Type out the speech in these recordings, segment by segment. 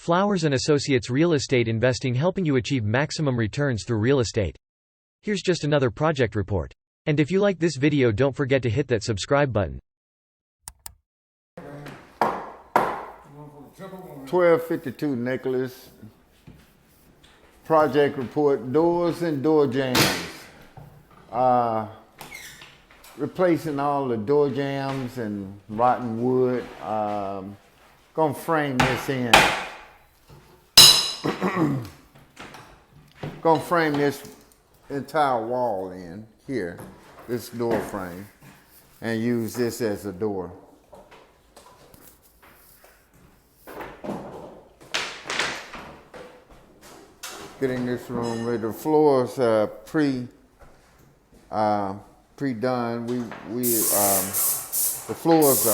Flowers and Associates Real Estate Investing, helping you achieve maximum returns through real estate. Here's just another project report. And if you like this video, don't forget to hit that subscribe button. 1252 Nicholas. Project report, doors and door jambs. Replacing all the door jambs and rotten wood. Gonna frame this in. Gonna frame this entire wall in here, this door frame, and use this as a door. Getting this room ready. The floors pre-done. The floors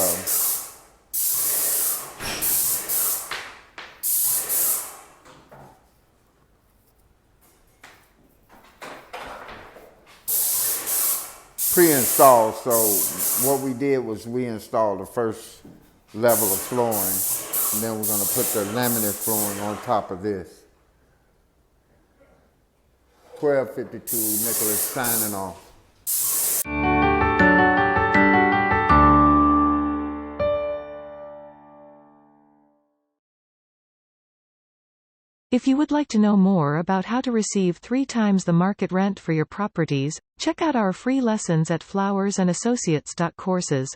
pre-installed. So what we did was we installed the first level of flooring, and then we're going to put the laminate flooring on top of this. 1252 Nicholas signing off. If you would like to know more about how to receive 3 times the market rent for your properties, check out our free lessons at flowersandassociates.courses.